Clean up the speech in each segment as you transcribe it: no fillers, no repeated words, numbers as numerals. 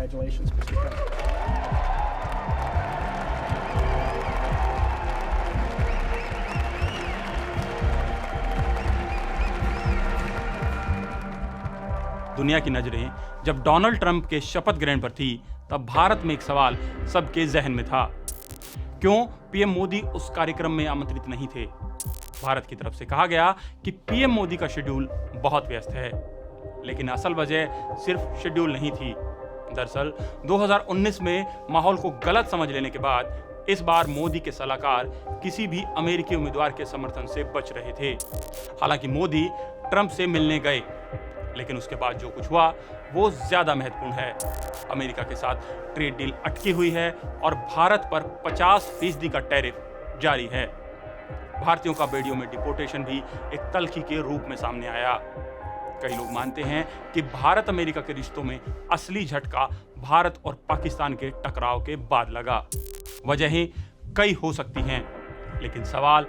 Congratulations, Mr. Trump. दुनिया की नजरें जब डोनाल्ड ट्रंप के शपथ ग्रहण पर थी, तब भारत में एक सवाल सबके जहन में था। क्यों पीएम मोदी उस कार्यक्रम में आमंत्रित नहीं थे? भारत की तरफ से कहा गया कि पीएम मोदी का शेड्यूल बहुत व्यस्त है, लेकिन असल वजह सिर्फ शेड्यूल नहीं थी। दरअसल 2019 में माहौल को गलत समझ लेने के बाद इस बार मोदी के सलाहकार किसी भी अमेरिकी उम्मीदवार के समर्थन से बच रहे थे। हालांकि मोदी ट्रंप से मिलने गए, लेकिन उसके बाद जो कुछ हुआ वो ज्यादा महत्वपूर्ण है। अमेरिका के साथ ट्रेड डील अटकी हुई है और भारत पर 50% का टैरिफ जारी है। भारतीयों का बेड़ियों में डिपोर्टेशन भी एक तल्खी के रूप में सामने आया। कई लोग मानते हैं कि भारत अमेरिका के रिश्तों में असली झटका भारत और पाकिस्तान के टकराव के बाद लगा। वजहें कई हो सकती हैं, लेकिन सवाल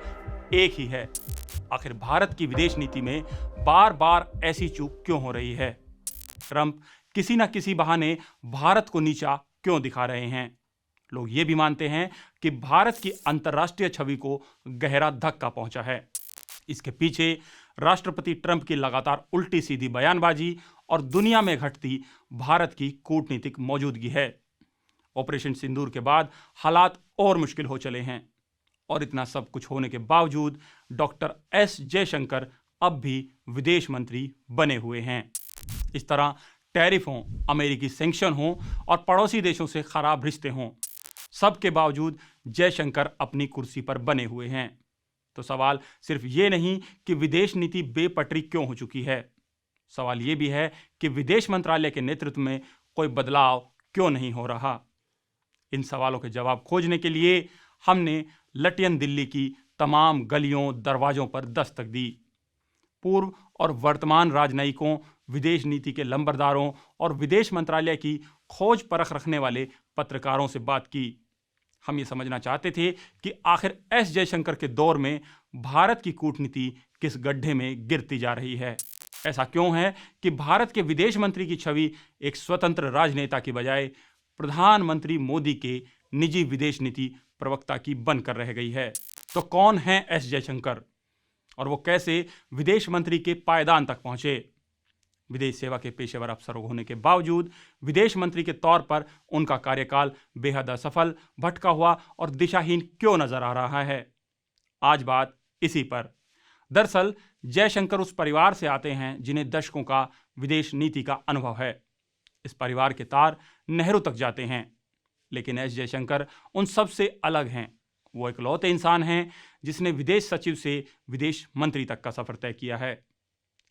एक ही है, आखिर भारत की विदेश नीति में बार बार ऐसी चूक क्यों हो रही है? ट्रंप किसी न किसी बहाने भारत को नीचा क्यों दिखा रहे हैं? लोग ये भी मानते हैं कि भारत की अंतर्राष्ट्रीय छवि को गहरा धक्का पहुंचा है। इसके पीछे राष्ट्रपति ट्रंप की लगातार उल्टी सीधी बयानबाजी और दुनिया में घटती भारत की कूटनीतिक मौजूदगी है। ऑपरेशन सिंदूर के बाद हालात और मुश्किल हो चले हैं, और इतना सब कुछ होने के बावजूद डॉक्टर एस जयशंकर अब भी विदेश मंत्री बने हुए हैं। इस तरह टैरिफ हों, अमेरिकी सैंक्शन हों और पड़ोसी देशों से खराब रिश्ते हों, सबके बावजूद जयशंकर अपनी कुर्सी पर बने हुए हैं। तो सवाल सिर्फ ये नहीं कि विदेश नीति बेपटरी क्यों हो चुकी है, सवाल ये भी है कि विदेश मंत्रालय के नेतृत्व में कोई बदलाव क्यों नहीं हो रहा। इन सवालों के जवाब खोजने के लिए हमने लटियन दिल्ली की तमाम गलियों दरवाजों पर दस्तक दी। पूर्व और वर्तमान राजनयिकों, विदेश नीति के लंबरदारों और विदेश मंत्रालय की खोज परख रखने वाले पत्रकारों से बात की। हम ये समझना चाहते थे कि आखिर एस जयशंकर के दौर में भारत की कूटनीति किस गड्ढे में गिरती जा रही है। ऐसा क्यों है कि भारत के विदेश मंत्री की छवि एक स्वतंत्र राजनेता की बजाय प्रधानमंत्री मोदी के निजी विदेश नीति प्रवक्ता की बनकर रह गई है? तो कौन है एस जयशंकर और वो कैसे विदेश मंत्री के पायदान तक पहुंचे? विदेश सेवा के पेशेवर अफसर होने के बावजूद विदेश मंत्री के तौर पर उनका कार्यकाल बेहद असफल, भटका हुआ और दिशाहीन क्यों नजर आ रहा है? आज बात इसी पर। दरअसल जयशंकर उस परिवार से आते हैं जिन्हें दशकों का विदेश नीति का अनुभव है। इस परिवार के तार नेहरू तक जाते हैं, लेकिन एस जयशंकर उन सब से अलग हैं। वो इकलौते इंसान हैं जिसने विदेश सचिव से विदेश मंत्री तक का सफर तय किया है।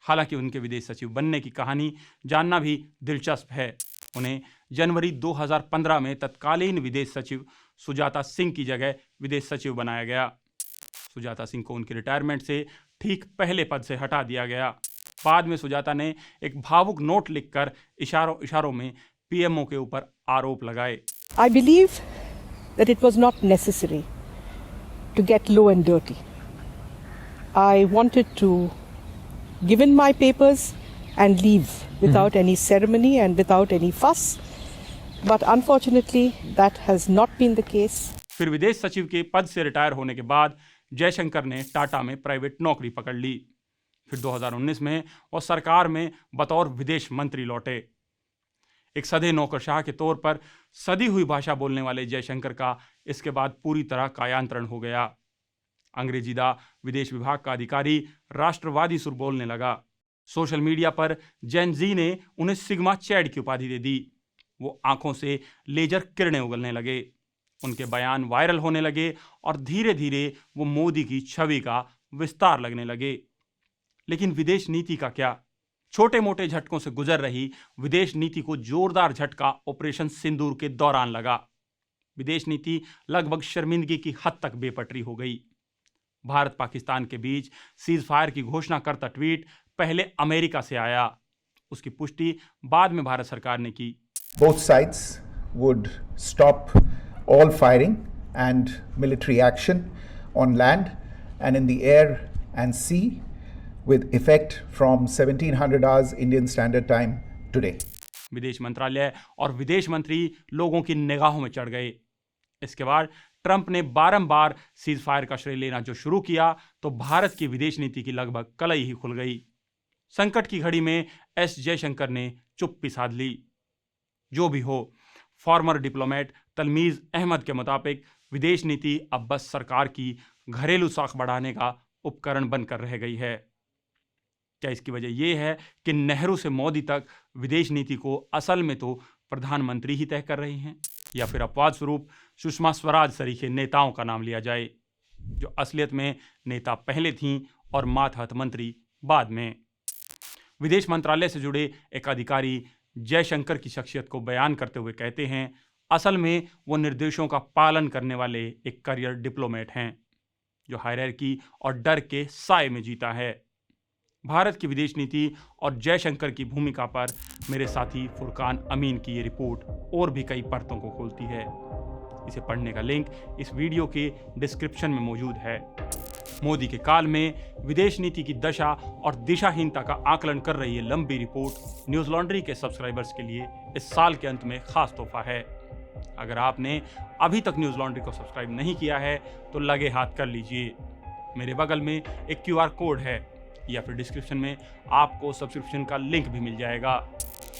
हालांकि उनके विदेश सचिव बनने की कहानी जानना भी दिलचस्प है। उन्हें जनवरी 2015 में तत्कालीन विदेश सचिव सुजाता सिंह की जगह विदेश सचिव बनाया गया। सुजाता सिंह को उनके रिटायरमेंट से ठीक पहले पद से हटा दिया गया। बाद में सुजाता ने एक भावुक नोट लिखकर इशारों इशारों में पीएमओ के ऊपर आरोप लगाए। I believe that it was not necessary to get low and dirty. I wanted to give in my papers and leave without any ceremony and without any fuss. But unfortunately, that has not been the case. फिर विदेश सचिव के पद से retire होने के बाद जयशंकर ने टाटा में प्राइवेट नौकरी पकड़ ली। फिर 2019 में वो सरकार में बतौर विदेश मंत्री लौटे। एक सधे नौकरशाह के तौर पर सदी हुई भाषा बोलने वाले जयशंकर का इसके बाद पूरी तरह कायांतरण हो गया। अंग्रेजीदा विदेश विभाग का अधिकारी राष्ट्रवादी सुर बोलने लगा। सोशल मीडिया पर जेन जी ने उन्हें सिग्मा चैड की उपाधि दे दी। वो आंखों से लेजर किरणें उगलने लगे। उनके बयान वायरल होने लगे और धीरे धीरे वो मोदी की छवि का विस्तार लगने लगे। लेकिन विदेश नीति का क्या? छोटे मोटे झटकों से गुजर रही विदेश नीति को जोरदार झटका ऑपरेशन सिंदूर के दौरान लगा। विदेश नीति लगभग शर्मिंदगी की हद तक बेपटरी हो गई। भारत पाकिस्तान के बीच सीज फायर की घोषणा करता ट्वीट पहले अमेरिका से आया, उसकी पुष्टि बाद में भारत सरकार ने की। Both sides would stop all firing and military action on land and in the air and sea with effect from 1700 hours Indian Standard Time today. विदेश मंत्रालय और विदेश मंत्री लोगों की निगाहों में चढ़ गए। इसके बाद ट्रंप ने बारंबार सीज फायर का श्रेय लेना जो शुरू किया तो भारत की विदेश नीति की लगभग कलई ही खुल गई। संकट की घड़ी में एस जयशंकर ने चुप्पी साध ली। जो भी हो, फॉर्मर डिप्लोमेट तलमीज अहमद के मुताबिक विदेश नीति अब बस सरकार की घरेलू साख बढ़ाने का उपकरण बनकर रह गई है। क्या इसकी वजह यह है कि नेहरू से मोदी तक विदेश नीति को असल में तो प्रधानमंत्री ही तय कर रहे हैं, या फिर अपवाद स्वरूप सुषमा स्वराज सरीखे नेताओं का नाम लिया जाए, जो असलियत में नेता पहले थीं और मातहत मंत्री बाद में। विदेश मंत्रालय से जुड़े एक अधिकारी जयशंकर की शख्सियत को बयान करते हुए कहते हैं, असल में वो निर्देशों का पालन करने वाले एक करियर डिप्लोमेट हैं जो हायरार्की और डर के साए में जीता है। भारत की विदेश नीति और जयशंकर की भूमिका पर मेरे साथी फुरकान अमीन की ये रिपोर्ट और भी कई परतों को खोलती है। इसे पढ़ने का लिंक इस वीडियो के डिस्क्रिप्शन में मौजूद है। मोदी के काल में विदेश नीति की दशा और दिशाहीनता का आकलन कर रही ये लंबी रिपोर्ट न्यूज़ लॉन्ड्री के सब्सक्राइबर्स के लिए इस साल के अंत में खास तोहफा है। अगर आपने अभी तक न्यूज़ लॉन्ड्री को सब्सक्राइब नहीं किया है तो लगे हाथ कर लीजिए। मेरे बगल में एक QR कोड है या फिर डिस्क्रिप्शन में आपको सब्सक्रिप्शन का लिंक भी मिल जाएगा।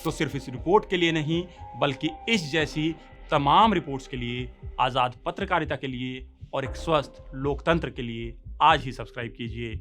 तो सिर्फ इस रिपोर्ट के लिए नहीं बल्कि इस जैसी तमाम रिपोर्ट्स के लिए, आज़ाद पत्रकारिता के लिए और एक स्वस्थ लोकतंत्र के लिए आज ही सब्सक्राइब कीजिए।